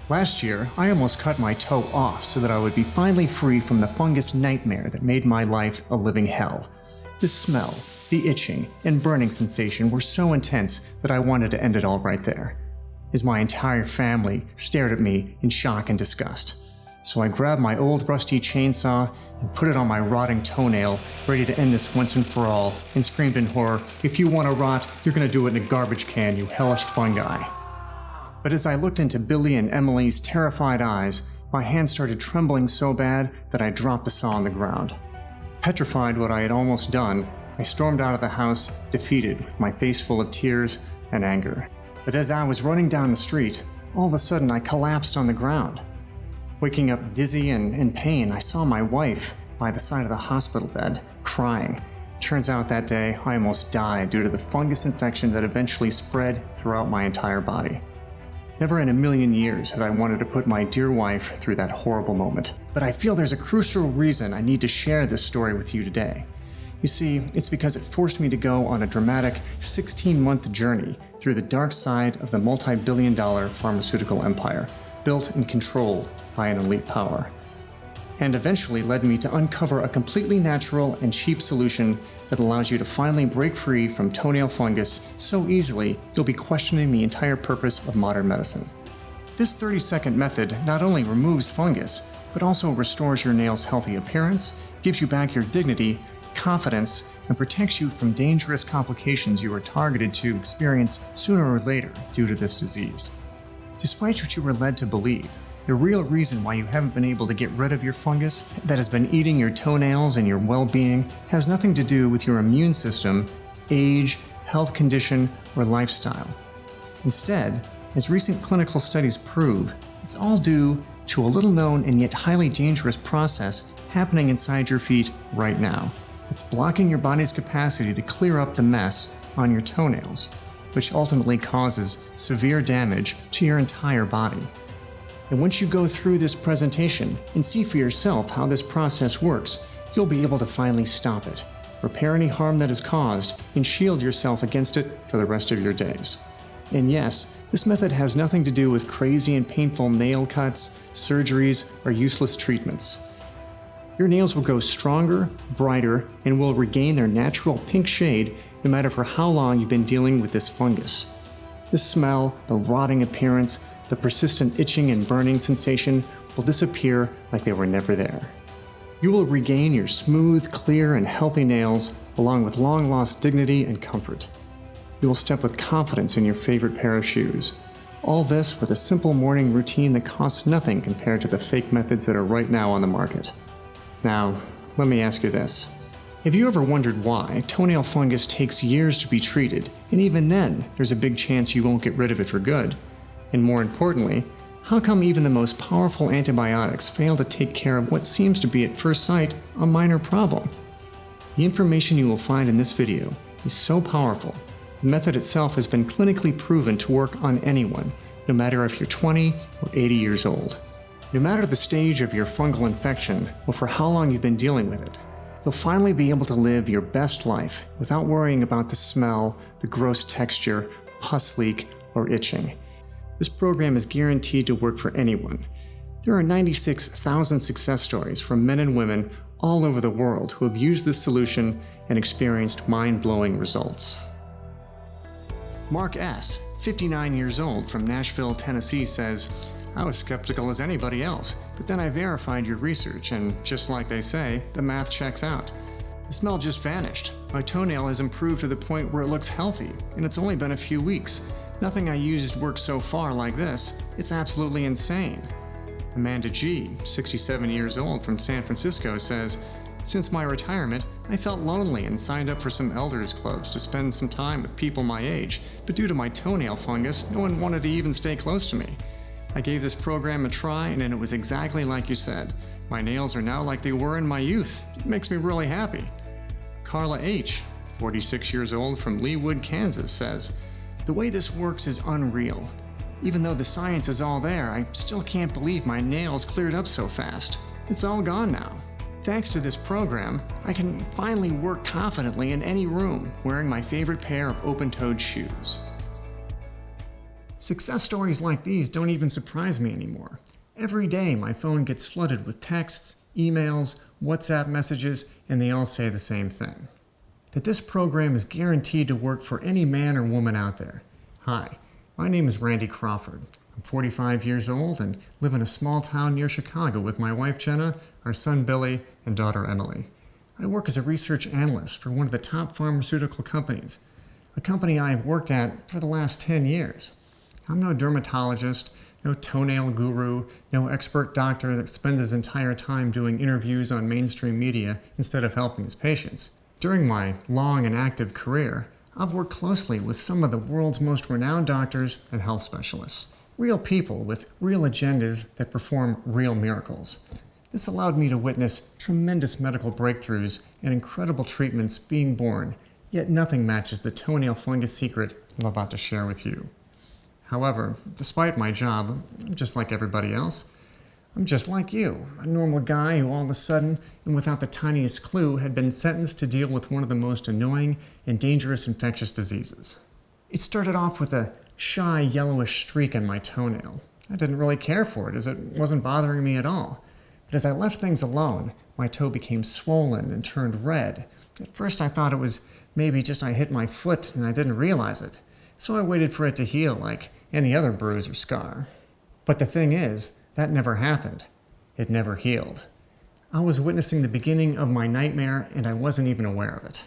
Last year, I almost cut my toe off so that I would be finally free from the fungus nightmare that made my life a living hell. The smell, the itching, and burning sensation were so intense that I wanted to end it all right there, as my entire family stared at me in shock and disgust. So I grabbed my old rusty chainsaw and put it on my rotting toenail, ready to end this once and for all, and screamed in horror, "If you want to rot, you're gonna do it in a garbage can, you hellish fungi." But as I looked into Billy and Emily's terrified eyes, my hand started trembling so bad that I dropped the saw on the ground. Petrified what I had almost done, I stormed out of the house, defeated, with my face full of tears and anger. But as I was running down the street, all of a sudden I collapsed on the ground. Waking up dizzy and in pain, I saw my wife by the side of the hospital bed, crying. Turns out that day, I almost died due to the fungus infection that eventually spread throughout my entire body. Never in a million years had I wanted to put my dear wife through that horrible moment. But I feel there's a crucial reason I need to share this story with you today. You see, it's because it forced me to go on a dramatic 16-month journey through the dark side of the multi-billion-dollar pharmaceutical empire, built and controlled by an elite power, and eventually led me to uncover a completely natural and cheap solution that allows you to finally break free from toenail fungus so easily you'll be questioning the entire purpose of modern medicine. This 30-second method not only removes fungus, but also restores your nails' healthy appearance, gives you back your dignity, confidence, and protects you from dangerous complications you are targeted to experience sooner or later due to this disease. Despite what you were led to believe, the real reason why you haven't been able to get rid of your fungus that has been eating your toenails and your well-being has nothing to do with your immune system, age, health condition, or lifestyle. Instead, as recent clinical studies prove, it's all due to a little-known and yet highly dangerous process happening inside your feet right now. It's blocking your body's capacity to clear up the mess on your toenails, which ultimately causes severe damage to your entire body. And once you go through this presentation and see for yourself how this process works, you'll be able to finally stop it, repair any harm that is caused, and shield yourself against it for the rest of your days. And yes, this method has nothing to do with crazy and painful nail cuts, surgeries, or useless treatments. Your nails will grow stronger, brighter, and will regain their natural pink shade no matter for how long you've been dealing with this fungus. The smell, the rotting appearance, the persistent itching and burning sensation will disappear like they were never there. You will regain your smooth, clear, and healthy nails along with long-lost dignity and comfort. You will step with confidence in your favorite pair of shoes. All this with a simple morning routine that costs nothing compared to the fake methods that are right now on the market. Now, let me ask you this. Have you ever wondered why toenail fungus takes years to be treated, and even then, there's a big chance you won't get rid of it for good? And more importantly, how come even the most powerful antibiotics fail to take care of what seems to be at first sight a minor problem? The information you will find in this video is so powerful, the method itself has been clinically proven to work on anyone, no matter if you're 20 or 80 years old. No matter the stage of your fungal infection or for how long you've been dealing with it, you'll finally be able to live your best life without worrying about the smell, the gross texture, pus leak, or itching. This program is guaranteed to work for anyone. There are 96,000 success stories from men and women all over the world who have used this solution and experienced mind-blowing results. Mark S., 59 years old from Nashville, Tennessee says, "I was skeptical as anybody else, but then I verified your research and just like they say, the math checks out. The smell just vanished. My toenail has improved to the point where it looks healthy, and it's only been a few weeks. Nothing I used worked so far like this. It's absolutely insane." Amanda G., 67 years old from San Francisco says, "Since my retirement, I felt lonely and signed up for some elders clubs to spend some time with people my age, but due to my toenail fungus, no one wanted to even stay close to me. I gave this program a try and it was exactly like you said. My nails are now like they were in my youth. It makes me really happy." Carla H., 46 years old from Leawood, Kansas says, "The way this works is unreal. Even though the science is all there, I still can't believe my nails cleared up so fast. It's all gone now. Thanks to this program, I can finally work confidently in any room, wearing my favorite pair of open-toed shoes." Success stories like these don't even surprise me anymore. Every day my phone gets flooded with texts, emails, WhatsApp messages, and they all say the same thing. That this program is guaranteed to work for any man or woman out there. Hi, my name is Randy Crawford. I'm 45 years old and live in a small town near Chicago with my wife Jenna, our son Billy, and daughter Emily. I work as a research analyst for one of the top pharmaceutical companies, a company I've worked at for the last 10 years. I'm no dermatologist, no toenail guru, no expert doctor that spends his entire time doing interviews on mainstream media instead of helping his patients. During my long and active career, I've worked closely with some of the world's most renowned doctors and health specialists. Real people with real agendas that perform real miracles. This allowed me to witness tremendous medical breakthroughs and incredible treatments being born, yet nothing matches the toenail fungus secret I'm about to share with you. However, despite my job, I'm just like everybody else. I'm just like you, a normal guy who all of a sudden, and without the tiniest clue, had been sentenced to deal with one of the most annoying and dangerous infectious diseases. It started off with a shy yellowish streak on my toenail. I didn't really care for it as it wasn't bothering me at all. But as I left things alone, my toe became swollen and turned red. At first I thought it was maybe just I hit my foot and I didn't realize it. So I waited for it to heal like any other bruise or scar. But the thing is, that never happened. It never healed. I was witnessing the beginning of my nightmare and I wasn't even aware of it.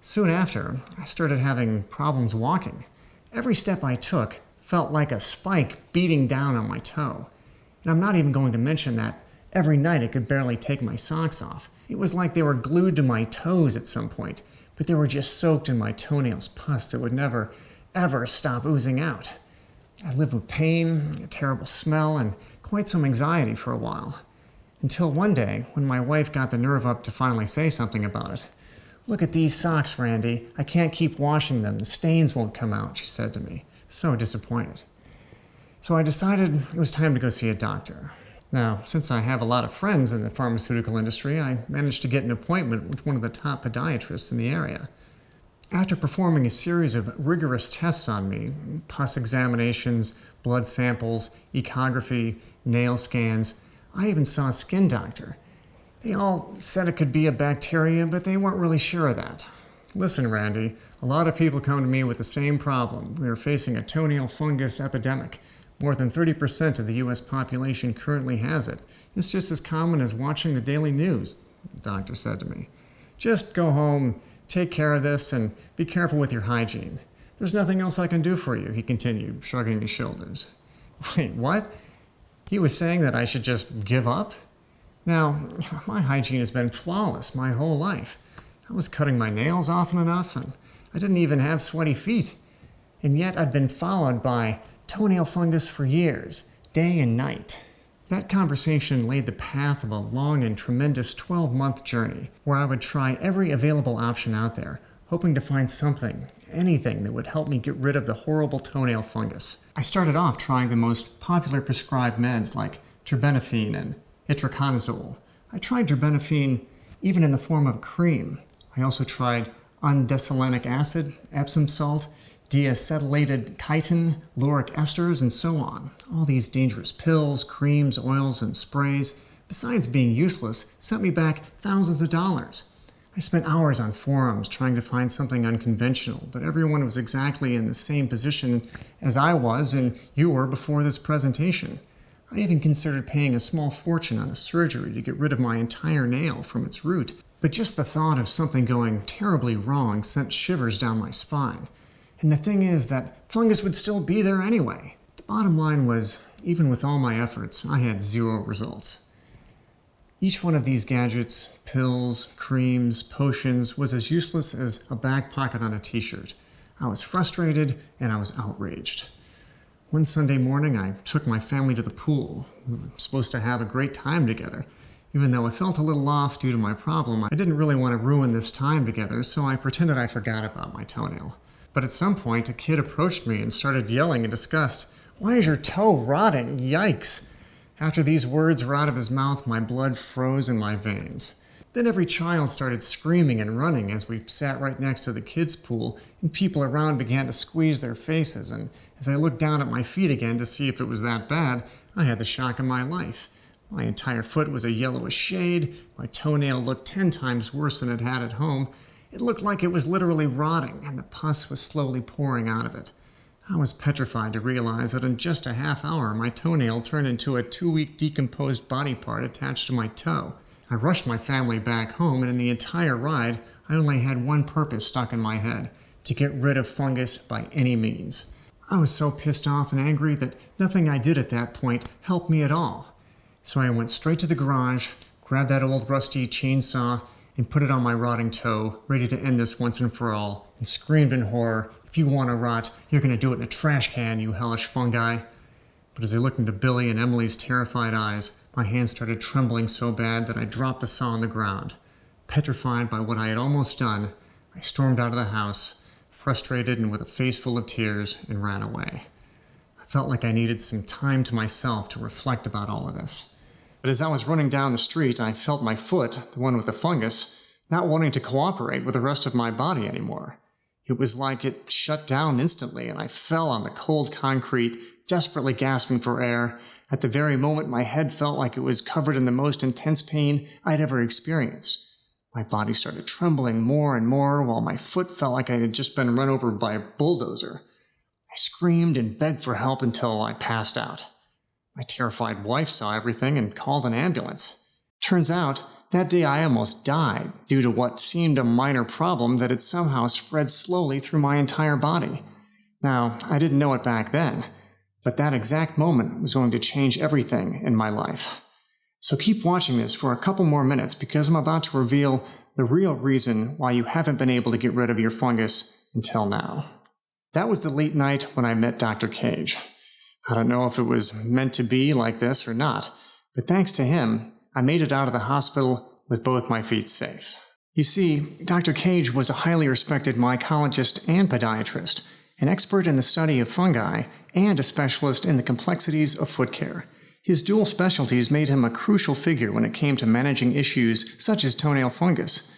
Soon after, I started having problems walking. Every step I took felt like a spike beating down on my toe. And I'm not even going to mention that every night I could barely take my socks off. It was like they were glued to my toes at some point, but they were just soaked in my toenails' pus that would never, ever stop oozing out. I lived with pain, a terrible smell, and quite some anxiety for a while. Until one day, when my wife got the nerve up to finally say something about it. "Look at these socks, Randy. I can't keep washing them. The stains won't come out," she said to me, so disappointed. So I decided it was time to go see a doctor. Now, since I have a lot of friends in the pharmaceutical industry, I managed to get an appointment with one of the top podiatrists in the area. After performing a series of rigorous tests on me, pus examinations, blood samples, ecography, nail scans, I even saw a skin doctor. They all said it could be a bacteria, but they weren't really sure of that. Listen, Randy, a lot of people come to me with the same problem. We are facing a toenail fungus epidemic. More than 30% of the U.S. population currently has it. It's just as common as watching the daily news, the doctor said to me. Just go home, take care of this, and be careful with your hygiene. There's nothing else I can do for you, he continued, shrugging his shoulders. Wait, what? He was saying that I should just give up? Now, my hygiene has been flawless my whole life. I was cutting my nails often enough, and I didn't even have sweaty feet. And yet I'd been followed by toenail fungus for years, day and night. That conversation laid the path of a long and tremendous 12-month journey where I would try every available option out there, hoping to find something, anything that would help me get rid of the horrible toenail fungus. I started off trying the most popular prescribed meds like terbinafine and itraconazole. I tried terbinafine even in the form of cream. I also tried undesolanic acid, Epsom salt, deacetylated chitin, lauric esters, and so on. All these dangerous pills, creams, oils, and sprays, besides being useless, sent me back thousands of dollars. I spent hours on forums trying to find something unconventional, but everyone was exactly in the same position as I was and you were before this presentation. I even considered paying a small fortune on a surgery to get rid of my entire nail from its root, but just the thought of something going terribly wrong sent shivers down my spine. And the thing is that fungus would still be there anyway. The bottom line was, even with all my efforts, I had zero results. Each one of these gadgets, pills, creams, potions, was as useless as a back pocket on a t-shirt. I was frustrated and I was outraged. One Sunday morning, I took my family to the pool. We were supposed to have a great time together. Even though I felt a little off due to my problem, I didn't really want to ruin this time together, so I pretended I forgot about my toenail. But at some point, a kid approached me and started yelling in disgust, "Why is your toe rotting? Yikes!" After these words were out of his mouth, my blood froze in my veins. Then every child started screaming and running as we sat right next to the kids' pool, and people around began to squeeze their faces, and as I looked down at my feet again to see if it was that bad, I had the shock of my life. My entire foot was a yellowish shade, my toenail looked 10 times worse than it had at home. It looked like it was literally rotting, and the pus was slowly pouring out of it. I was petrified to realize that in just a half hour, my toenail turned into a 2-week decomposed body part attached to my toe. I rushed my family back home, and in the entire ride, I only had one purpose stuck in my head: to get rid of fungus by any means. I was so pissed off and angry that nothing I did at that point helped me at all. So I went straight to the garage, grabbed that old rusty chainsaw, and put it on my rotting toe, ready to end this once and for all, and screamed in horror, "If you want to rot, you're going to do it in a trash can, you hellish fungi." But as I looked into Billy and Emily's terrified eyes, my hands started trembling so bad that I dropped the saw on the ground. Petrified by what I had almost done, I stormed out of the house, frustrated and with a face full of tears, and ran away. I felt like I needed some time to myself to reflect about all of this. But as I was running down the street, I felt my foot, the one with the fungus, not wanting to cooperate with the rest of my body anymore. It was like it shut down instantly, and I fell on the cold concrete, desperately gasping for air. At the very moment, my head felt like it was covered in the most intense pain I'd ever experienced. My body started trembling more and more, while my foot felt like I had just been run over by a bulldozer. I screamed and begged for help until I passed out. My terrified wife saw everything and called an ambulance. Turns out, that day I almost died due to what seemed a minor problem that had somehow spread slowly through my entire body. Now, I didn't know it back then, but that exact moment was going to change everything in my life. So keep watching this for a couple more minutes, because I'm about to reveal the real reason why you haven't been able to get rid of your fungus until now. That was the late night when I met Dr. Cage. I don't know if it was meant to be like this or not, but thanks to him, I made it out of the hospital with both my feet safe. You see, Dr. Cage was a highly respected mycologist and podiatrist, an expert in the study of fungi, and a specialist in the complexities of foot care. His dual specialties made him a crucial figure when it came to managing issues such as toenail fungus.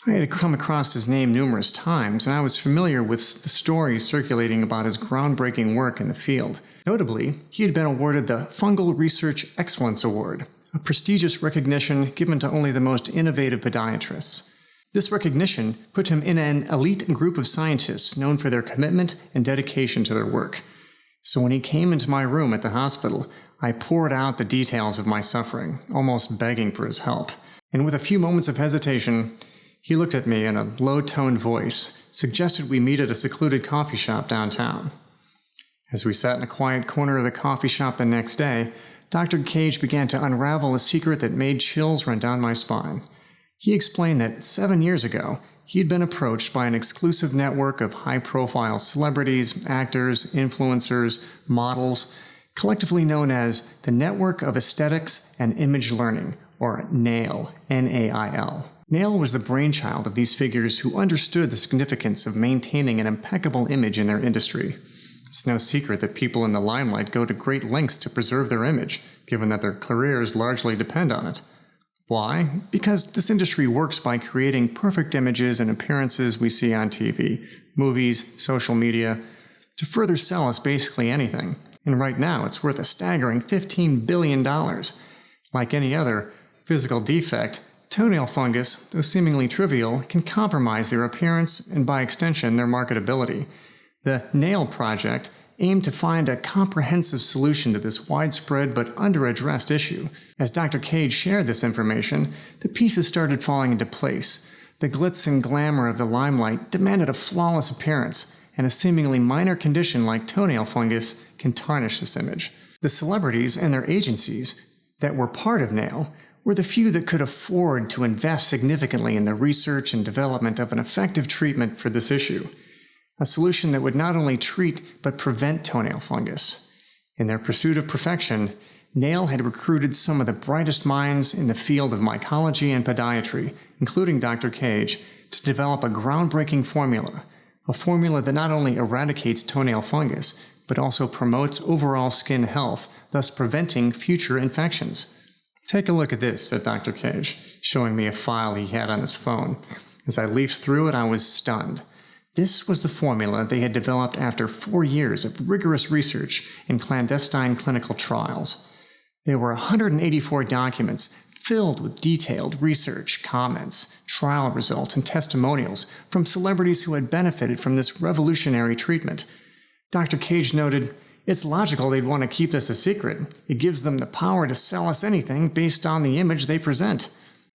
I had come across his name numerous times, and I was familiar with the stories circulating about his groundbreaking work in the field. Notably, he had been awarded the Fungal Research Excellence Award, a prestigious recognition given to only the most innovative podiatrists. This recognition put him in an elite group of scientists known for their commitment and dedication to their work. So when he came into my room at the hospital, I poured out the details of my suffering, almost begging for his help. And with a few moments of hesitation, he looked at me in a low-toned voice, suggested we meet at a secluded coffee shop downtown. As we sat in a quiet corner of the coffee shop the next day, Dr. Cage began to unravel a secret that made chills run down my spine. He explained that 7 years ago, he had been approached by an exclusive network of high-profile celebrities, actors, influencers, models, collectively known as the Network of Aesthetics and Image Learning, or NAIL, N-A-I-L. NAIL was the brainchild of these figures who understood the significance of maintaining an impeccable image in their industry. It's no secret that people in the limelight go to great lengths to preserve their image, given that their careers largely depend on it. Why? Because this industry works by creating perfect images and appearances we see on TV, movies, social media, to further sell us basically anything. And right now, it's worth a staggering $15 billion. Like any other physical defect, toenail fungus, though seemingly trivial, can compromise their appearance and, by extension, their marketability. The NAIL project aimed to find a comprehensive solution to this widespread but under-addressed issue. As Dr. Cage shared this information, the pieces started falling into place. The glitz and glamour of the limelight demanded a flawless appearance, and a seemingly minor condition like toenail fungus can tarnish this image. The celebrities and their agencies that were part of NAIL were the few that could afford to invest significantly in the research and development of an effective treatment for this issue. A solution that would not only treat but prevent toenail fungus. In their pursuit of perfection, NAIL had recruited some of the brightest minds in the field of mycology and podiatry, including Dr. Cage, to develop a groundbreaking formula, a formula that not only eradicates toenail fungus, but also promotes overall skin health, thus preventing future infections. Take a look at this, said Dr. Cage. showing me a file he had on his phone. As I leafed through it, I was stunned. This was the formula they had developed after 4 years of rigorous research and clandestine clinical trials. There were 184 documents filled with detailed research, comments, trial results, and testimonials from celebrities who had benefited from this revolutionary treatment. Dr. Cage noted, "It's logical they'd want to keep this a secret. It gives them the power to sell us anything based on the image they present."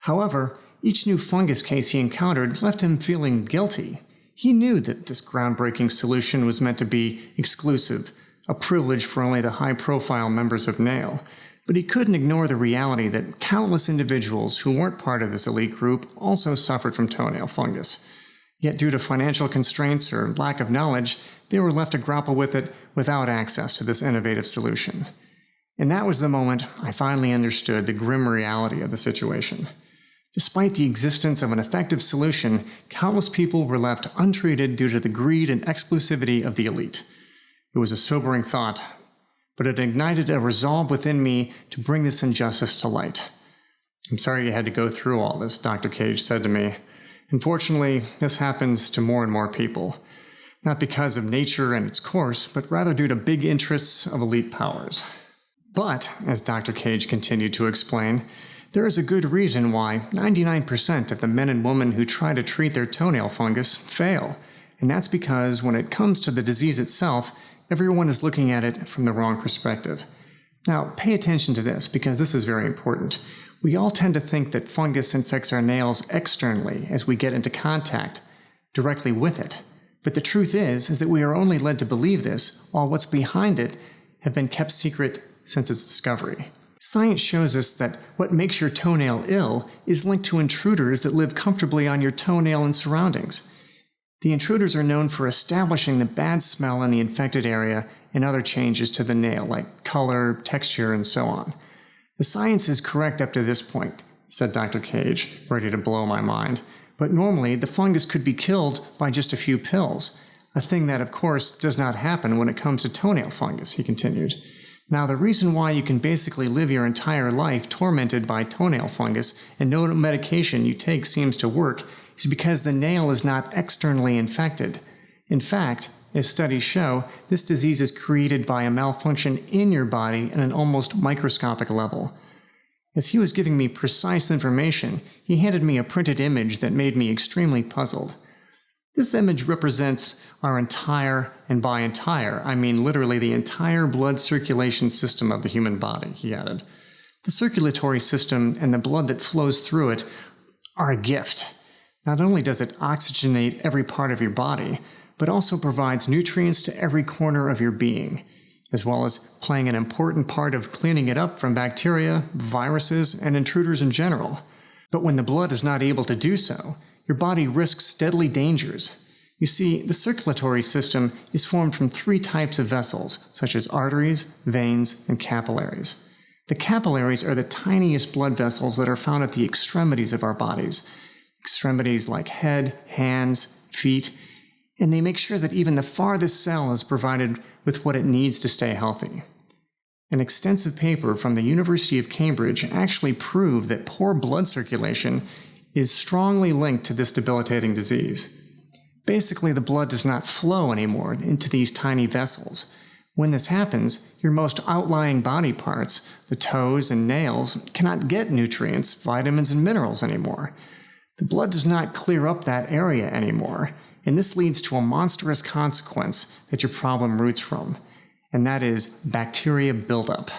However, each new fungus case he encountered left him feeling guilty. He knew that this groundbreaking solution was meant to be exclusive, a privilege for only the high-profile members of NAIL. But he couldn't ignore the reality that countless individuals who weren't part of this elite group also suffered from toenail fungus. Yet due to financial constraints or lack of knowledge, they were left to grapple with it without access to this innovative solution. And that was the moment I finally understood the grim reality of the situation. Despite the existence of an effective solution, countless people were left untreated due to the greed and exclusivity of the elite. It was a sobering thought, but it ignited a resolve within me to bring this injustice to light. "I'm sorry you had to go through all this," Dr. Cage said to me. "Unfortunately, this happens to more and more people. Not because of nature and its course, but rather due to big interests of elite powers." But, as Dr. Cage continued to explain, there is a good reason why 99% of the men and women who try to treat their toenail fungus fail, and that's because when it comes to the disease itself, everyone is looking at it from the wrong perspective. Now, pay attention to this because this is very important. We all tend to think that fungus infects our nails externally as we get into contact directly with it. But the truth is that we are only led to believe this, while what's behind it have been kept secret since its discovery. Science shows us that what makes your toenail ill is linked to intruders that live comfortably on your toenail and surroundings. The intruders are known for establishing the bad smell in the infected area and other changes to the nail, like color, texture, and so on. "The science is correct up to this point," said Dr. Cage, ready to blow my mind. "But normally, the fungus could be killed by just a few pills, a thing that, of course, does not happen when it comes to toenail fungus," he continued. "Now, the reason why you can basically live your entire life tormented by toenail fungus and no medication you take seems to work is because the nail is not externally infected. In fact, as studies show, this disease is created by a malfunction in your body at an almost microscopic level." As he was giving me precise information, he handed me a printed image that made me extremely puzzled. This image represents our entire, and by entire, I mean literally the entire blood circulation system of the human body, he added. The circulatory system and the blood that flows through it are a gift. Not only does it oxygenate every part of your body, but also provides nutrients to every corner of your being, as well as playing an important part of cleaning it up from bacteria, viruses, and intruders in general. But when the blood is not able to do so, your body risks deadly dangers. You see, the circulatory system is formed from 3 types of vessels, such as arteries, veins, and capillaries. The capillaries are the tiniest blood vessels that are found at the extremities of our bodies. Extremities like head, hands, feet, and they make sure that even the farthest cell is provided with what it needs to stay healthy. An extensive paper from the University of Cambridge actually proved that poor blood circulation is strongly linked to this debilitating disease. Basically, the blood does not flow anymore into these tiny vessels. When this happens, your most outlying body parts, the toes and nails, cannot get nutrients, vitamins, and minerals anymore. The blood does not clear up that area anymore, and this leads to a monstrous consequence that your problem roots from, and that is bacteria buildup.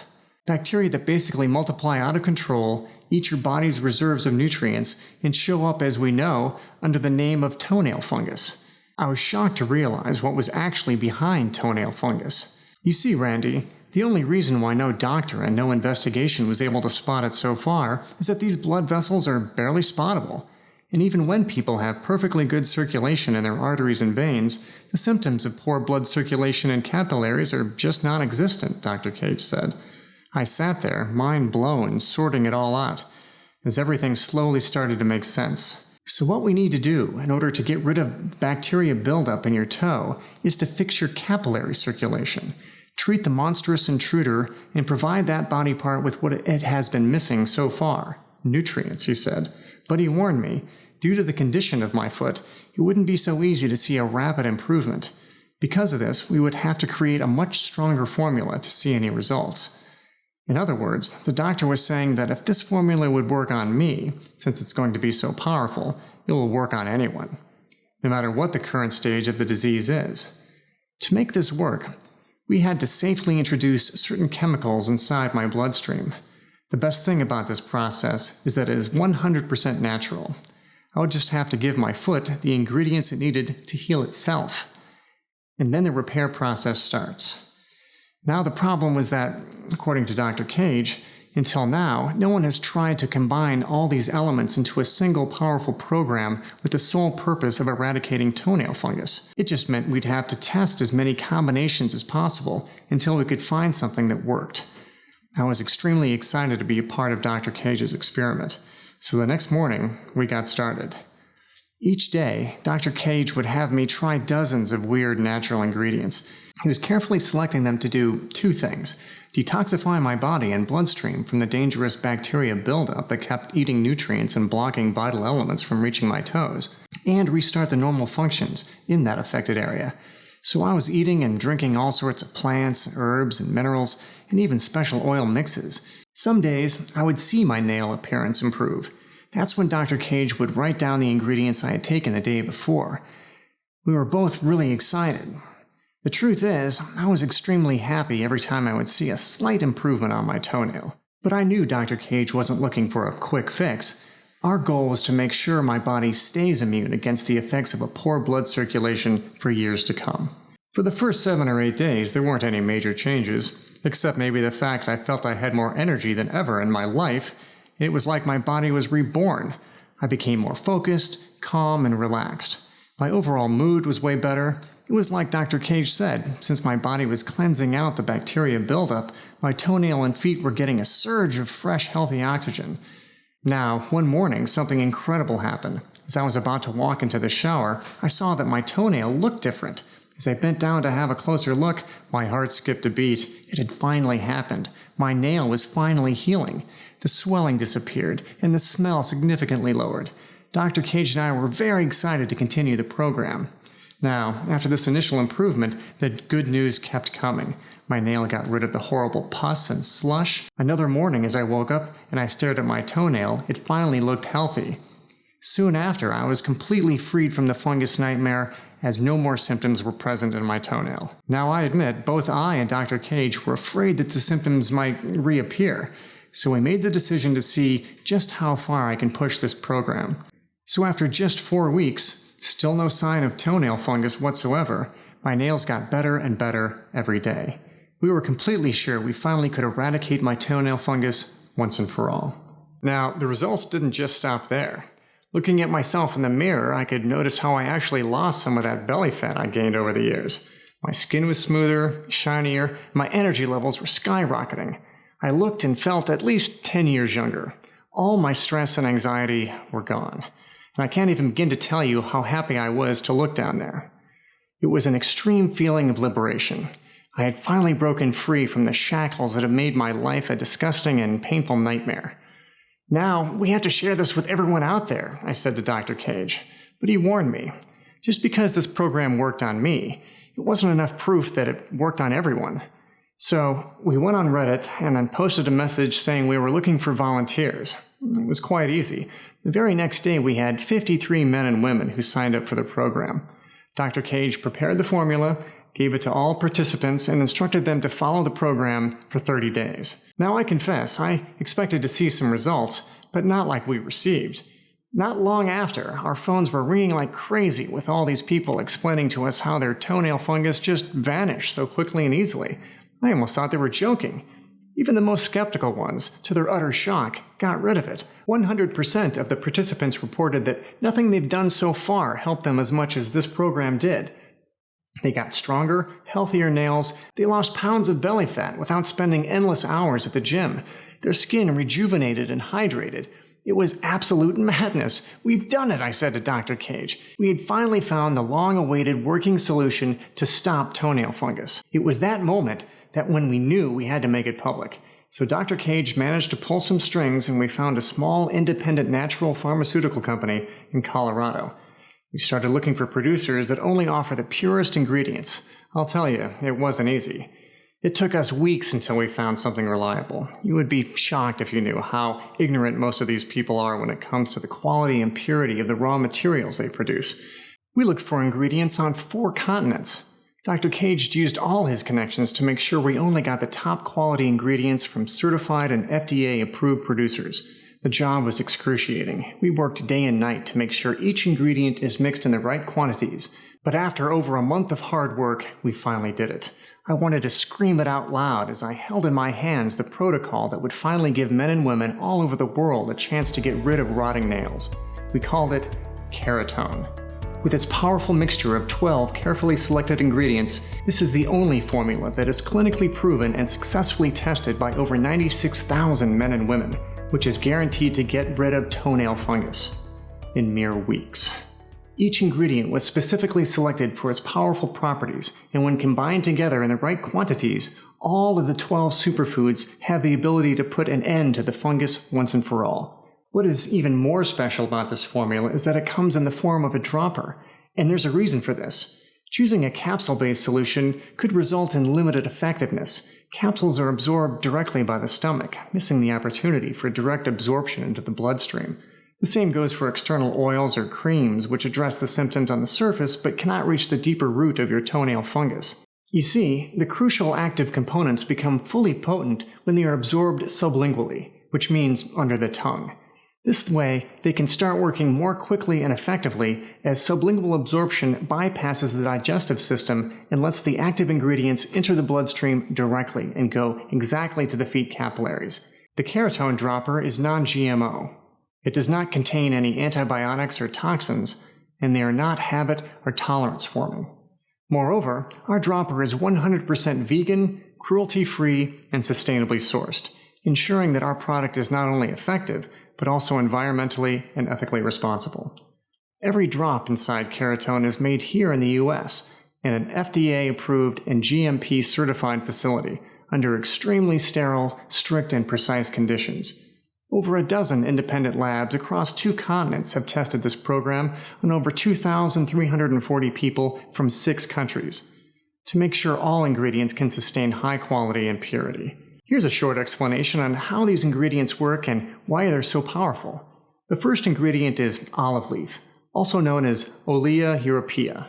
Bacteria that basically multiply out of control, eat your body's reserves of nutrients, and show up, as we know, under the name of toenail fungus. I was shocked to realize what was actually behind toenail fungus. You see, Randy, the only reason why no doctor and no investigation was able to spot it so far is that these blood vessels are barely spottable. And even when people have perfectly good circulation in their arteries and veins, the symptoms of poor blood circulation in capillaries are just non-existent, Dr. Cage said. I sat there, mind blown, sorting it all out, as everything slowly started to make sense. So what we need to do in order to get rid of bacteria buildup in your toe is to fix your capillary circulation, treat the monstrous intruder, and provide that body part with what it has been missing so far. Nutrients, he said. But he warned me, due to the condition of my foot, it wouldn't be so easy to see a rapid improvement. Because of this, we would have to create a much stronger formula to see any results. In other words, the doctor was saying that if this formula would work on me, since it's going to be so powerful, it will work on anyone, no matter what the current stage of the disease is. To make this work, we had to safely introduce certain chemicals inside my bloodstream. The best thing about this process is that it is 100% natural. I would just have to give my foot the ingredients it needed to heal itself. And then the repair process starts. Now the problem was that, according to Dr. Cage, until now, no one has tried to combine all these elements into a single powerful program with the sole purpose of eradicating toenail fungus. It just meant we'd have to test as many combinations as possible until we could find something that worked. I was extremely excited to be a part of Dr. Cage's experiment, so the next morning, we got started. Each day, Dr. Cage would have me try dozens of weird natural ingredients. He was carefully selecting them to do two things: detoxify my body and bloodstream from the dangerous bacteria buildup that kept eating nutrients and blocking vital elements from reaching my toes, and restart the normal functions in that affected area. So I was eating and drinking all sorts of plants, herbs, and minerals, and even special oil mixes. Some days, I would see my nail appearance improve. That's when Dr. Cage would write down the ingredients I had taken the day before. We were both really excited. The truth is, I was extremely happy every time I would see a slight improvement on my toenail. But I knew Dr. Cage wasn't looking for a quick fix. Our goal was to make sure my body stays immune against the effects of a poor blood circulation for years to come. For the first 7 or 8 days, there weren't any major changes, except maybe the fact I felt I had more energy than ever in my life. It was like my body was reborn. I became more focused, calm, and relaxed. My overall mood was way better. It was like Dr. Cage said, since my body was cleansing out the bacteria buildup, my toenail and feet were getting a surge of fresh, healthy oxygen. Now, one morning, something incredible happened. As I was about to walk into the shower, I saw that my toenail looked different. As I bent down to have a closer look, my heart skipped a beat. It had finally happened. My nail was finally healing. The swelling disappeared, and the smell significantly lowered. Dr. Cage and I were very excited to continue the program. Now, after this initial improvement, the good news kept coming. My nail got rid of the horrible pus and slush. Another morning as I woke up and I stared at my toenail, it finally looked healthy. Soon after, I was completely freed from the fungus nightmare, as no more symptoms were present in my toenail. Now I admit, both I and Dr. Cage were afraid that the symptoms might reappear, so we made the decision to see just how far I can push this program. So after just 4 weeks, still no sign of toenail fungus whatsoever, my nails got better and better every day. We were completely sure we finally could eradicate my toenail fungus once and for all. Now, the results didn't just stop there. Looking at myself in the mirror, I could notice how I actually lost some of that belly fat I gained over the years. My skin was smoother, shinier, my energy levels were skyrocketing. I looked and felt at least 10 years younger. All my stress and anxiety were gone. And I can't even begin to tell you how happy I was to look down there. It was an extreme feeling of liberation. I had finally broken free from the shackles that had made my life a disgusting and painful nightmare. Now, we have to share this with everyone out there, I said to Dr. Cage. But he warned me. Just because this program worked on me, it wasn't enough proof that it worked on everyone. So we went on Reddit and then posted a message saying we were looking for volunteers. It was quite easy. The very next day we had 53 men and women who signed up for the program. Dr. Cage prepared the formula, gave it to all participants, and instructed them to follow the program for 30 days. Now I confess, I expected to see some results, but not like we received. Not long after, our phones were ringing like crazy with all these people explaining to us how their toenail fungus just vanished so quickly and easily. I almost thought they were joking. Even the most skeptical ones, to their utter shock, got rid of it. 100% of the participants reported that nothing they've done so far helped them as much as this program did. They got stronger, healthier nails, they lost pounds of belly fat without spending endless hours at the gym. Their skin rejuvenated and hydrated. It was absolute madness. We've done it, I said to Dr. Cage. We had finally found the long-awaited working solution to stop toenail fungus. It was that moment that when we knew we had to make it public. So Dr. Cage managed to pull some strings and we found a small independent natural pharmaceutical company in Colorado. We started looking for producers that only offer the purest ingredients. I'll tell you, it wasn't easy. It took us weeks until we found something reliable. You would be shocked if you knew how ignorant most of these people are when it comes to the quality and purity of the raw materials they produce. We looked for ingredients on 4 continents. Dr. Cage used all his connections to make sure we only got the top quality ingredients from certified and FDA-approved producers. The job was excruciating. We worked day and night to make sure each ingredient is mixed in the right quantities. But after over a month of hard work, we finally did it. I wanted to scream it out loud as I held in my hands the protocol that would finally give men and women all over the world a chance to get rid of rotting nails. We called it Keratone. With its powerful mixture of 12 carefully selected ingredients, this is the only formula that is clinically proven and successfully tested by over 96,000 men and women, which is guaranteed to get rid of toenail fungus in mere weeks. Each ingredient was specifically selected for its powerful properties, and when combined together in the right quantities, all of the 12 superfoods have the ability to put an end to the fungus once and for all. What is even more special about this formula is that it comes in the form of a dropper, and there's a reason for this. Choosing a capsule-based solution could result in limited effectiveness. Capsules are absorbed directly by the stomach, missing the opportunity for direct absorption into the bloodstream. The same goes for external oils or creams, which address the symptoms on the surface but cannot reach the deeper root of your toenail fungus. You see, the crucial active components become fully potent when they are absorbed sublingually, which means under the tongue. This way, they can start working more quickly and effectively as sublingual absorption bypasses the digestive system and lets the active ingredients enter the bloodstream directly and go exactly to the feet capillaries. The Keratone dropper is non-GMO. It does not contain any antibiotics or toxins, and they are not habit or tolerance forming. Moreover, our dropper is 100% vegan, cruelty-free, and sustainably sourced, ensuring that our product is not only effective, but also environmentally and ethically responsible. Every drop inside Keratone is made here in the US in an FDA-approved and GMP-certified facility under extremely sterile, strict, and precise conditions. Over a dozen independent labs across 2 continents have tested this program on over 2,340 people from 6 countries to make sure all ingredients can sustain high quality and purity. Here's a short explanation on how these ingredients work and why they're so powerful. The first ingredient is olive leaf, also known as Olea europea.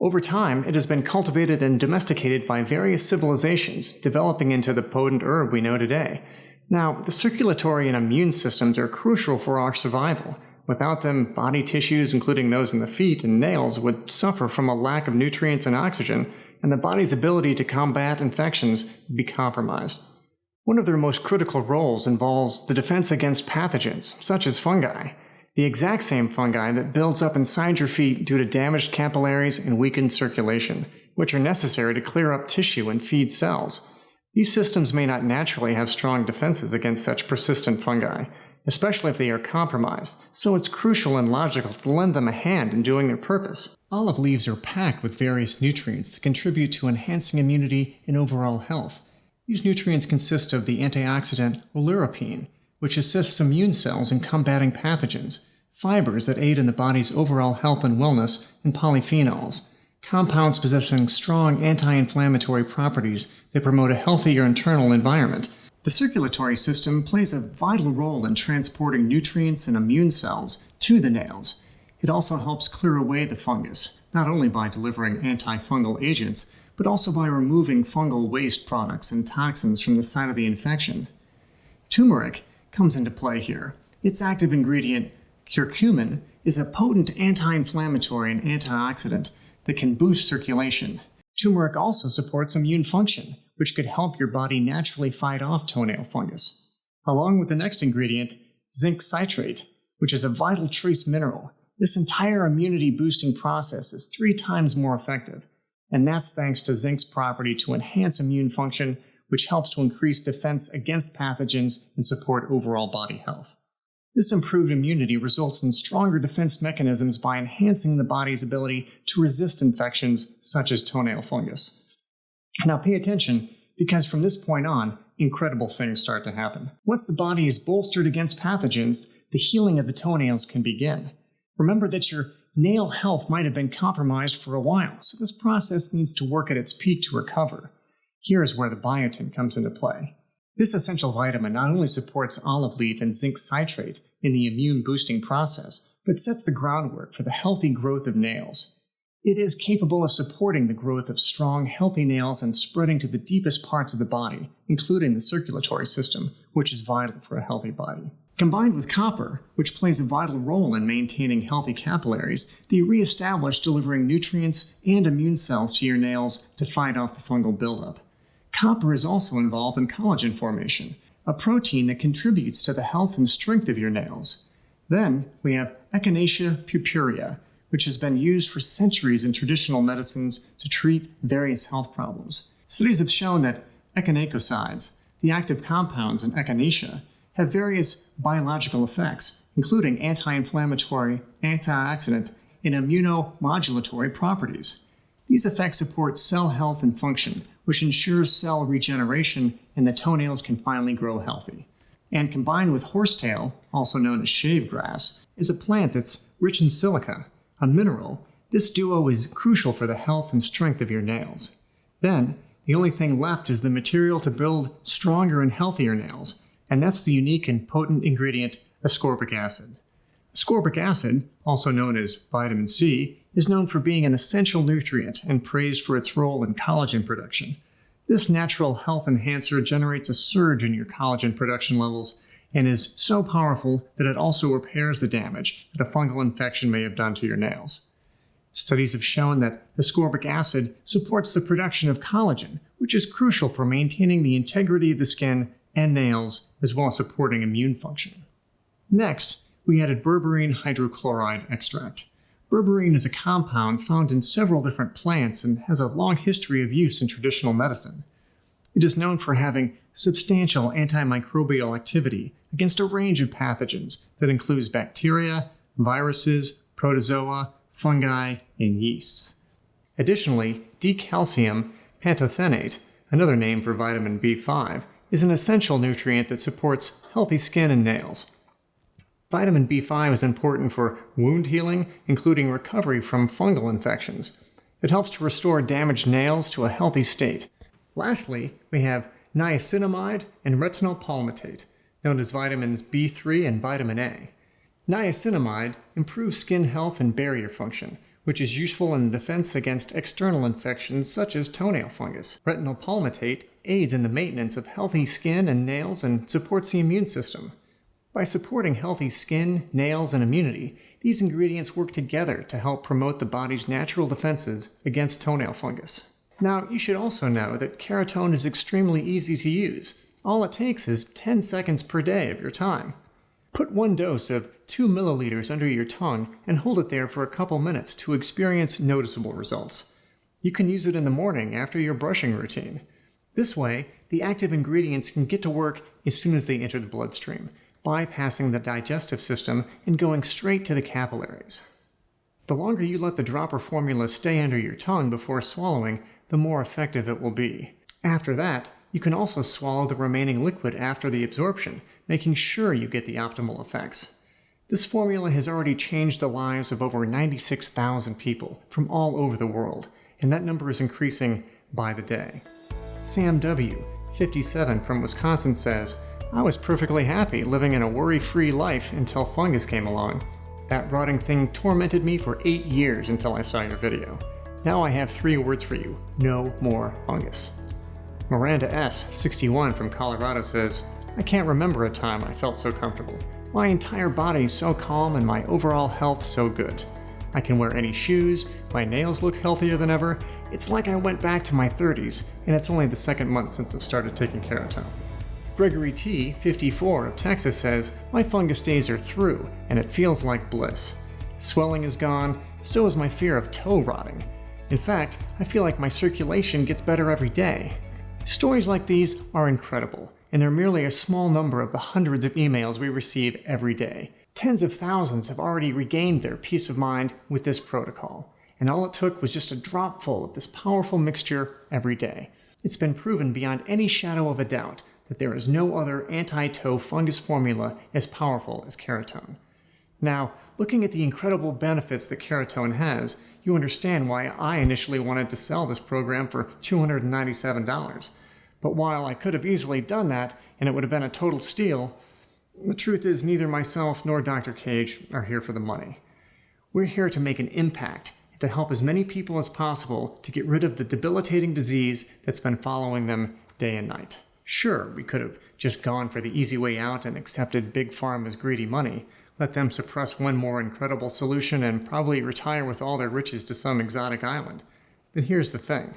Over time, it has been cultivated and domesticated by various civilizations, developing into the potent herb we know today. Now, the circulatory and immune systems are crucial for our survival. Without them, body tissues, including those in the feet and nails, would suffer from a lack of nutrients and oxygen, and the body's ability to combat infections would be compromised. One of their most critical roles involves the defense against pathogens, such as fungi, the exact same fungi that builds up inside your feet due to damaged capillaries and weakened circulation, which are necessary to clear up tissue and feed cells. These systems may not naturally have strong defenses against such persistent fungi, especially if they are compromised, so it's crucial and logical to lend them a hand in doing their purpose. Olive leaves are packed with various nutrients that contribute to enhancing immunity and overall health. These nutrients consist of the antioxidant oleuropein, which assists immune cells in combating pathogens, fibers that aid in the body's overall health and wellness, and polyphenols, compounds possessing strong anti-inflammatory properties that promote a healthier internal environment. The circulatory system plays a vital role in transporting nutrients and immune cells to the nails. It also helps clear away the fungus, not only by delivering antifungal agents, but also by removing fungal waste products and toxins from the site of the infection. Turmeric comes into play here. Its active ingredient, curcumin, is a potent anti-inflammatory and antioxidant that can boost circulation. Turmeric also supports immune function, which could help your body naturally fight off toenail fungus. Along with the next ingredient, zinc citrate, which is a vital trace mineral. This entire immunity-boosting process is 3 times more effective, and that's thanks to zinc's property to enhance immune function, which helps to increase defense against pathogens and support overall body health. This improved immunity results in stronger defense mechanisms by enhancing the body's ability to resist infections such as toenail fungus. Now pay attention, because from this point on, incredible things start to happen. Once the body is bolstered against pathogens, the healing of the toenails can begin. Remember that your nail health might have been compromised for a while, so this process needs to work at its peak to recover. Here is where the biotin comes into play. This essential vitamin not only supports olive leaf and zinc citrate in the immune-boosting process, but sets the groundwork for the healthy growth of nails. It is capable of supporting the growth of strong, healthy nails and spreading to the deepest parts of the body, including the circulatory system, which is vital for a healthy body. Combined with copper, which plays a vital role in maintaining healthy capillaries, they reestablish delivering nutrients and immune cells to your nails to fight off the fungal buildup. Copper is also involved in collagen formation, a protein that contributes to the health and strength of your nails. Then we have Echinacea purpurea, which has been used for centuries in traditional medicines to treat various health problems. Studies have shown that echinacosides, the active compounds in echinacea, have various biological effects, including anti-inflammatory, antioxidant, and immunomodulatory properties. These effects support cell health and function, which ensures cell regeneration and the toenails can finally grow healthy. And combined with horsetail, also known as shave grass, is a plant that's rich in silica, a mineral. This duo is crucial for the health and strength of your nails. Then, the only thing left is the material to build stronger and healthier nails, and that's the unique and potent ingredient ascorbic acid. Ascorbic acid, also known as vitamin C, is known for being an essential nutrient and praised for its role in collagen production. This natural health enhancer generates a surge in your collagen production levels and is so powerful that it also repairs the damage that a fungal infection may have done to your nails. Studies have shown that ascorbic acid supports the production of collagen, which is crucial for maintaining the integrity of the skin and nails, as well as supporting immune function. Next, we added berberine hydrochloride extract. Berberine is a compound found in several different plants and has a long history of use in traditional medicine. It is known for having substantial antimicrobial activity against a range of pathogens that includes bacteria, viruses, protozoa, fungi, and yeasts. Additionally, decalcium pantothenate, another name for vitamin B5, is an essential nutrient that supports healthy skin and nails. Vitamin B5 is important for wound healing, including recovery from fungal infections. It helps to restore damaged nails to a healthy state. Lastly, we have niacinamide and retinol palmitate, known as vitamins B3 and vitamin A. Niacinamide improves skin health and barrier function, which is useful in defense against external infections such as toenail fungus. Retinol palmitate aids in the maintenance of healthy skin and nails and supports the immune system. By supporting healthy skin, nails, and immunity, these ingredients work together to help promote the body's natural defenses against toenail fungus. Now, you should also know that Keratone is extremely easy to use. All it takes is 10 seconds per day of your time. Put one dose of 2 milliliters under your tongue and hold it there for a couple minutes to experience noticeable results. You can use it in the morning after your brushing routine. This way, the active ingredients can get to work as soon as they enter the bloodstream, bypassing the digestive system and going straight to the capillaries. The longer you let the dropper formula stay under your tongue before swallowing, the more effective it will be. After that, you can also swallow the remaining liquid after the absorption, making sure you get the optimal effects. This formula has already changed the lives of over 96,000 people from all over the world, and that number is increasing by the day. Sam W., 57, from Wisconsin says, "I was perfectly happy living in a worry-free life until fungus came along. That rotting thing tormented me for 8 years until I saw your video. Now I have 3 words for you: no more fungus." Miranda S., 61, from Colorado says, "I can't remember a time I felt so comfortable. My entire body so calm and my overall health so good. I can wear any shoes, my nails look healthier than ever. It's like I went back to my 30s, and it's only the 2nd month since I've started taking Keratone." Gregory T., 54, of Texas says, "My fungus days are through, and it feels like bliss. Swelling is gone, so is my fear of toe rotting. In fact, I feel like my circulation gets better every day." Stories like these are incredible, and they're merely a small number of the hundreds of emails we receive every day. Tens of thousands have already regained their peace of mind with this protocol, and all it took was just a dropful of this powerful mixture every day. It's been proven beyond any shadow of a doubt that there is no other anti-toe fungus formula as powerful as Keratone. Now, looking at the incredible benefits that Keratone has, you understand why I initially wanted to sell this program for $297. But while I could have easily done that, and it would have been a total steal, the truth is neither myself nor Dr. Cage are here for the money. We're here to make an impact, to help as many people as possible to get rid of the debilitating disease that's been following them day and night. Sure, we could have just gone for the easy way out and accepted Big Pharma's greedy money, let them suppress one more incredible solution and probably retire with all their riches to some exotic island. But here's the thing.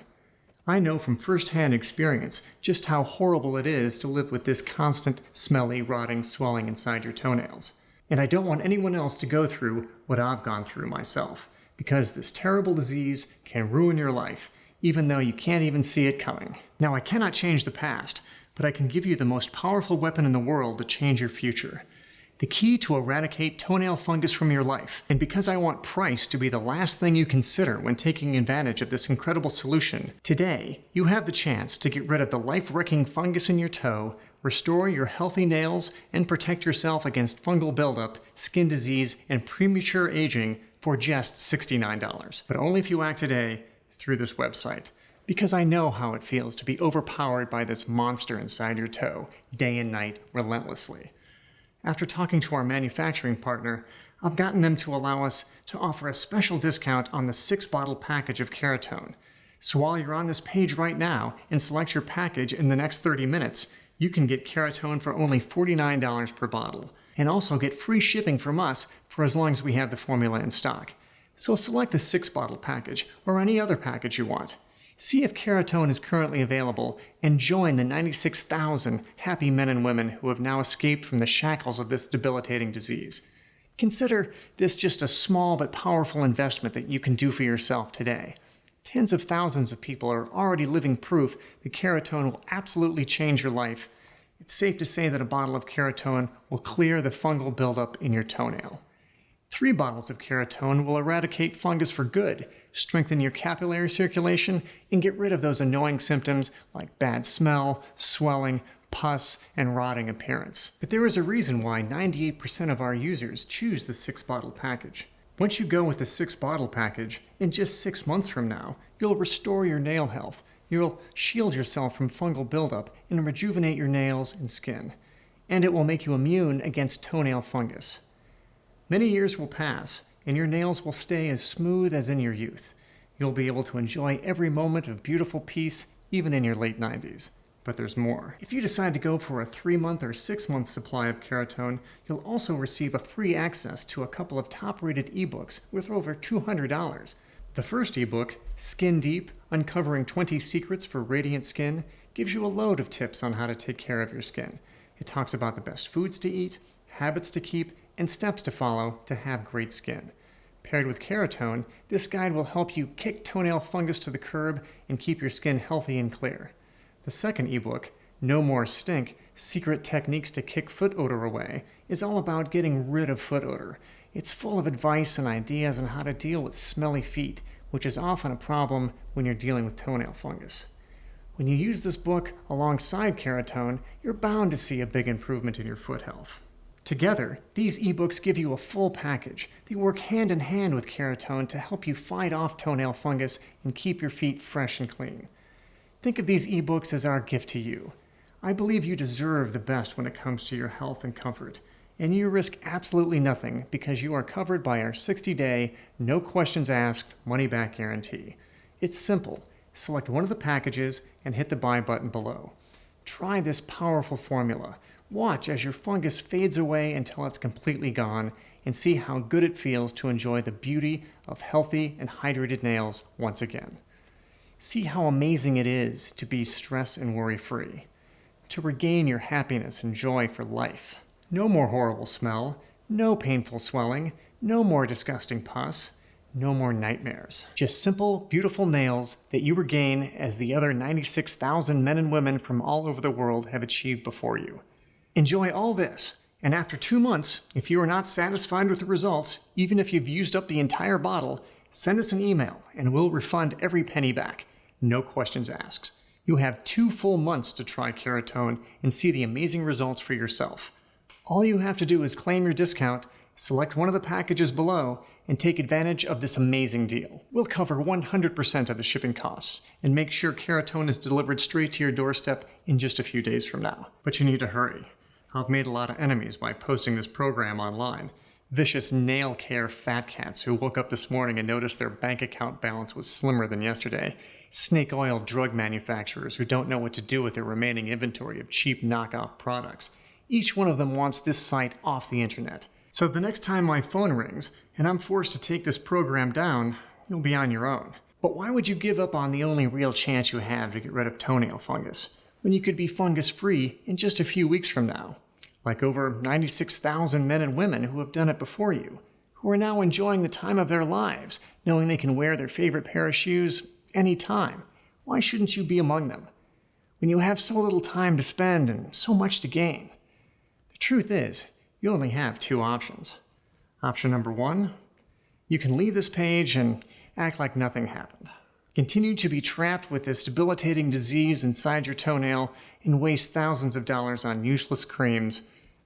I know from first-hand experience just how horrible it is to live with this constant, smelly, rotting swelling inside your toenails. And I don't want anyone else to go through what I've gone through myself, because this terrible disease can ruin your life, even though you can't even see it coming. Now, I cannot change the past, but I can give you the most powerful weapon in the world to change your future. The key to eradicate toenail fungus from your life. And because I want price to be the last thing you consider when taking advantage of this incredible solution, today you have the chance to get rid of the life-wrecking fungus in your toe, restore your healthy nails, and protect yourself against fungal buildup, skin disease, and premature aging for just $69. But only if you act today through this website. Because I know how it feels to be overpowered by this monster inside your toe, day and night, relentlessly. After talking to our manufacturing partner, I've gotten them to allow us to offer a special discount on the 6-bottle package of Keratone. So while you're on this page right now and select your package in the next 30 minutes, you can get Keratone for only $49 per bottle, and also get free shipping from us for as long as we have the formula in stock. So select the 6-bottle package or any other package you want. See if Keratone is currently available and join the 96,000 happy men and women who have now escaped from the shackles of this debilitating disease. Consider this just a small but powerful investment that you can do for yourself today. Tens of thousands of people are already living proof that Keratone will absolutely change your life. It's safe to say that a bottle of Keratone will clear the fungal buildup in your toenail. 3 bottles of Keratone will eradicate fungus for good, strengthen your capillary circulation, and get rid of those annoying symptoms like bad smell, swelling, pus, and rotting appearance. But there is a reason why 98% of our users choose the 6-bottle package. Once you go with the 6-bottle package, in just 6 months from now, you'll restore your nail health, you'll shield yourself from fungal buildup, and rejuvenate your nails and skin. And it will make you immune against toenail fungus. Many years will pass, and your nails will stay as smooth as in your youth. You'll be able to enjoy every moment of beautiful peace, even in your late 90s. But there's more. If you decide to go for a 3-month or 6-month supply of Keratone, you'll also receive a free access to a couple of top-rated ebooks worth over $200. The first ebook, Skin Deep, Uncovering 20 Secrets for Radiant Skin, gives you a load of tips on how to take care of your skin. It talks about the best foods to eat, habits to keep, and steps to follow to have great skin. Paired with Keratone, this guide will help you kick toenail fungus to the curb and keep your skin healthy and clear. The second ebook, No More Stink, Secret Techniques to Kick Foot Odor Away, is all about getting rid of foot odor. It's full of advice and ideas on how to deal with smelly feet, which is often a problem when you're dealing with toenail fungus. When you use this book alongside Keratone, you're bound to see a big improvement in your foot health. Together, these ebooks give you a full package. They work hand in hand with Keratone to help you fight off toenail fungus and keep your feet fresh and clean. Think of these ebooks as our gift to you. I believe you deserve the best when it comes to your health and comfort, and you risk absolutely nothing because you are covered by our 60-day, no questions asked, money-back guarantee. It's simple. Select one of the packages and hit the buy button below. Try this powerful formula. Watch as your fungus fades away until it's completely gone, and see how good it feels to enjoy the beauty of healthy and hydrated nails once again. See how amazing it is to be stress and worry-free, to regain your happiness and joy for life. No more horrible smell, no painful swelling, no more disgusting pus, no more nightmares. Just simple, beautiful nails that you regain as the other 96,000 men and women from all over the world have achieved before you. Enjoy all this, and after 2 months, if you are not satisfied with the results, even if you've used up the entire bottle, send us an email and we'll refund every penny back. No questions asked. You have 2 full months to try Keratone and see the amazing results for yourself. All you have to do is claim your discount, select one of the packages below, and take advantage of this amazing deal. We'll cover 100% of the shipping costs and make sure Keratone is delivered straight to your doorstep in just a few days from now. But you need to hurry. I've made a lot of enemies by posting this program online. Vicious nail care fat cats who woke up this morning and noticed their bank account balance was slimmer than yesterday. Snake oil drug manufacturers who don't know what to do with their remaining inventory of cheap knockoff products. Each one of them wants this site off the internet. So the next time my phone rings and I'm forced to take this program down, you'll be on your own. But why would you give up on the only real chance you have to get rid of toenail fungus, when you could be fungus-free in just a few weeks from now? Like over 96,000 men and women who have done it before you, who are now enjoying the time of their lives, knowing they can wear their favorite pair of shoes anytime. Why shouldn't you be among them? When you have so little time to spend and so much to gain. The truth is, you only have 2 options. Option number 1, you can leave this page and act like nothing happened. Continue to be trapped with this debilitating disease inside your toenail and waste thousands of dollars on useless creams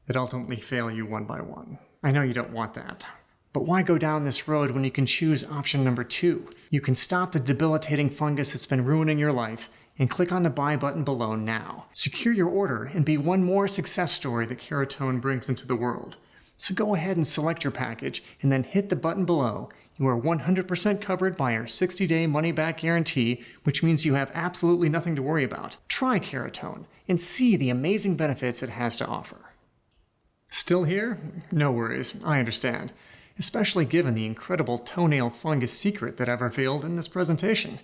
that ultimately fail you one by one. I know you don't want that. But why go down this road when you can choose option number 2? You can stop the debilitating fungus that's been ruining your life and click on the buy button below now. Secure your order and be one more success story that Keratone brings into the world. So go ahead and select your package and then hit the button below. You are 100% covered by our 60-day money-back guarantee, which means you have absolutely nothing to worry about. Try Keratone and see the amazing benefits it has to offer. Still here? No worries, I understand. Especially given the incredible toenail fungus secret that I've revealed in this presentation.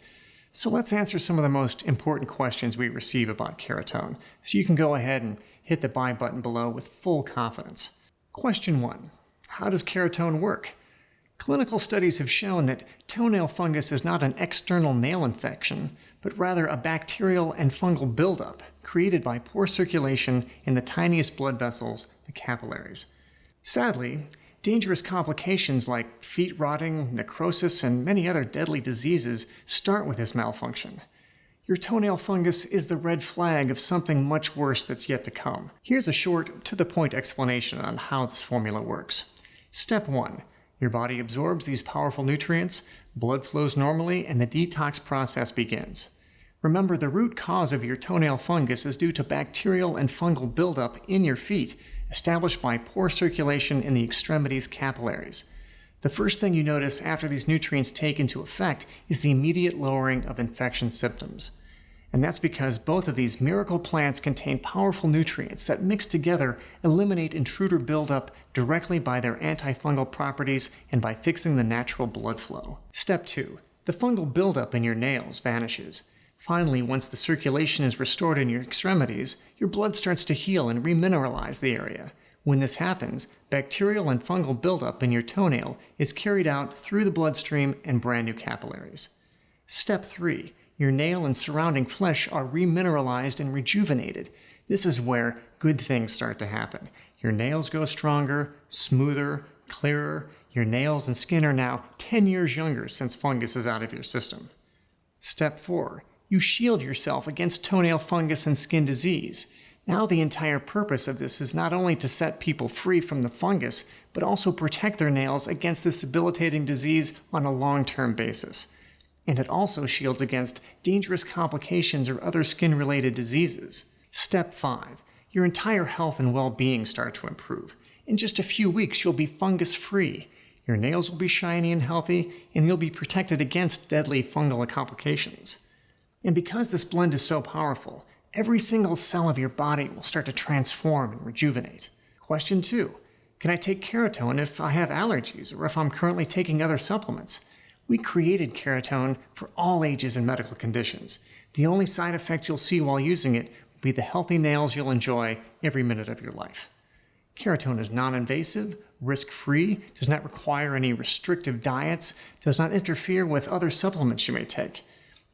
So let's answer some of the most important questions we receive about Keratone, so you can go ahead and hit the buy button below with full confidence. Question 1. How does Keratone work? Clinical studies have shown that toenail fungus is not an external nail infection, but rather a bacterial and fungal buildup created by poor circulation in the tiniest blood vessels, the capillaries. Sadly, dangerous complications like feet rotting, necrosis, and many other deadly diseases start with this malfunction. Your toenail fungus is the red flag of something much worse that's yet to come. Here's a short, to-the-point explanation on how this formula works. Step 1. Your body absorbs these powerful nutrients, blood flows normally, and the detox process begins. Remember, the root cause of your toenail fungus is due to bacterial and fungal buildup in your feet, established by poor circulation in the extremities capillaries. The first thing you notice after these nutrients take into effect is the immediate lowering of infection symptoms. And that's because both of these miracle plants contain powerful nutrients that mixed together eliminate intruder buildup directly by their antifungal properties and by fixing the natural blood flow. Step 2. The fungal buildup in your nails vanishes. Finally, once the circulation is restored in your extremities, your blood starts to heal and remineralize the area. When this happens, bacterial and fungal buildup in your toenail is carried out through the bloodstream and brand new capillaries. Step 3. Your nail and surrounding flesh are remineralized and rejuvenated. This is where good things start to happen. Your nails go stronger, smoother, clearer. Your nails and skin are now 10 years younger since fungus is out of your system. Step 4. You shield yourself against toenail fungus and skin disease. Now the entire purpose of this is not only to set people free from the fungus, but also protect their nails against this debilitating disease on a long-term basis. And it also shields against dangerous complications or other skin-related diseases. Step 5. Your entire health and well-being start to improve. In just a few weeks, you'll be fungus-free. Your nails will be shiny and healthy, and you'll be protected against deadly fungal complications. And because this blend is so powerful, every single cell of your body will start to transform and rejuvenate. Question 2. Can I take Keratone if I have allergies or if I'm currently taking other supplements? We created Keratone for all ages and medical conditions. The only side effect you'll see while using it will be the healthy nails you'll enjoy every minute of your life. Keratone is non-invasive, risk-free, does not require any restrictive diets, does not interfere with other supplements you may take.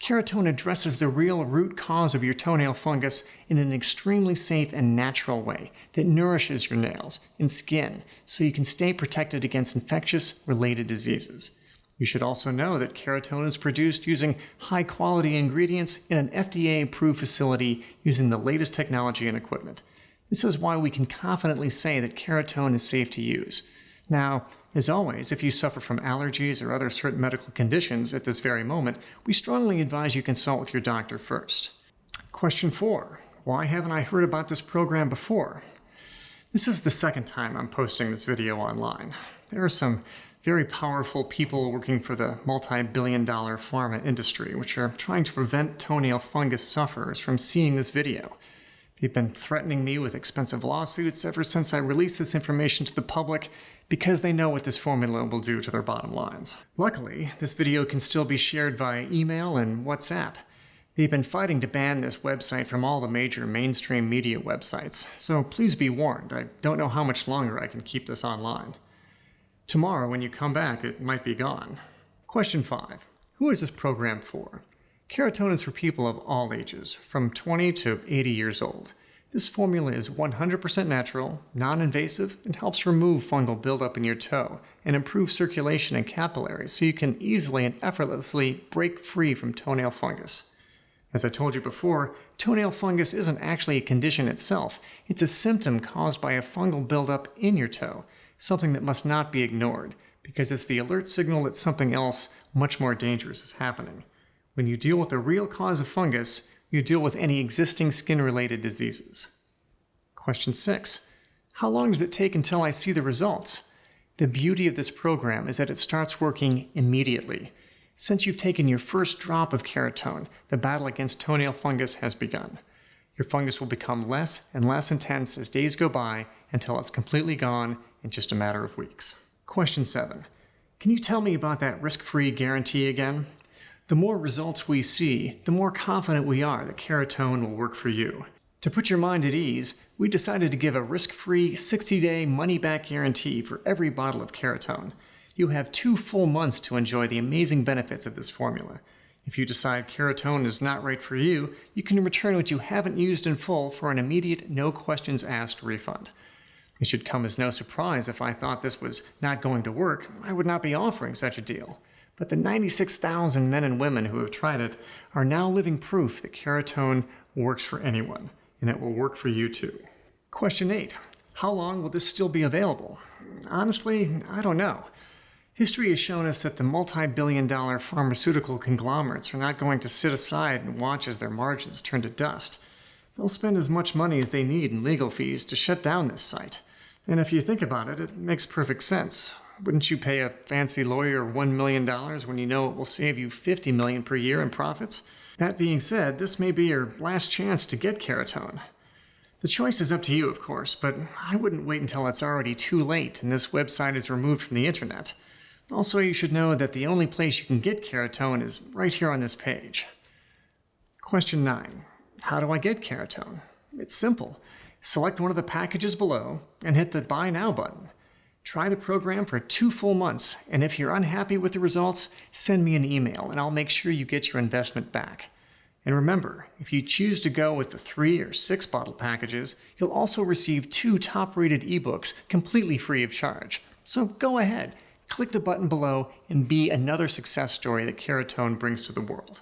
Keratone addresses the real root cause of your toenail fungus in an extremely safe and natural way that nourishes your nails and skin so you can stay protected against infectious related diseases. You should also know that Keratone is produced using high-quality ingredients in an FDA-approved facility using the latest technology and equipment. This is why we can confidently say that Keratone is safe to use. Now, as always, if you suffer from allergies or other certain medical conditions at this very moment, we strongly advise you consult with your doctor first. Question 4. Why haven't I heard about this program before? This is the second time I'm posting this video online. There are some very powerful people working for the multi-billion-dollar pharma industry, which are trying to prevent toenail fungus sufferers from seeing this video. They've been threatening me with expensive lawsuits ever since I released this information to the public because they know what this formula will do to their bottom lines. Luckily, this video can still be shared via email and WhatsApp. They've been fighting to ban this website from all the major mainstream media websites, so please be warned, I don't know how much longer I can keep this online. Tomorrow, when you come back, it might be gone. Question 5. Who is this program for? Keratone is for people of all ages, from 20 to 80 years old. This formula is 100% natural, non-invasive, and helps remove fungal buildup in your toe and improve circulation and capillaries so you can easily and effortlessly break free from toenail fungus. As I told you before, toenail fungus isn't actually a condition itself. It's a symptom caused by a fungal buildup in your toe, something that must not be ignored, because it's the alert signal that something else much more dangerous is happening. When you deal with the real cause of fungus, you deal with any existing skin-related diseases. Question 6. How long does it take until I see the results? The beauty of this program is that it starts working immediately. Since you've taken your first drop of Keratone, the battle against toenail fungus has begun. Your fungus will become less and less intense as days go by until it's completely gone in just a matter of weeks. Question 7. Can you tell me about that risk-free guarantee again? The more results we see, the more confident we are that Keratone will work for you. To put your mind at ease, we decided to give a risk-free 60-day money-back guarantee for every bottle of Keratone. You have 2 full months to enjoy the amazing benefits of this formula. If you decide Keratone is not right for you, you can return what you haven't used in full for an immediate, no-questions-asked refund. It should come as no surprise if I thought this was not going to work, I would not be offering such a deal. But the 96,000 men and women who have tried it are now living proof that Keratone works for anyone, and it will work for you too. Question 8. How long will this still be available? Honestly, I don't know. History has shown us that the multi-billion-dollar pharmaceutical conglomerates are not going to sit aside and watch as their margins turn to dust. They'll spend as much money as they need in legal fees to shut down this site. And if you think about it, it makes perfect sense. Wouldn't you pay a fancy lawyer $1 million when you know it will save you $50 million per year in profits? That being said, this may be your last chance to get Keratone. The choice is up to you, of course, but I wouldn't wait until it's already too late and this website is removed from the internet. Also, you should know that the only place you can get Keratone is right here on this page. Question 9. How do I get Keratone? It's simple. Select one of the packages below and hit the Buy Now button. Try the program for 2 full months, and if you're unhappy with the results, send me an email and I'll make sure you get your investment back. And remember, if you choose to go with the 3 or 6 bottle packages, you'll also receive 2 top-rated ebooks completely free of charge. So go ahead, click the button below and be another success story that Keratone brings to the world.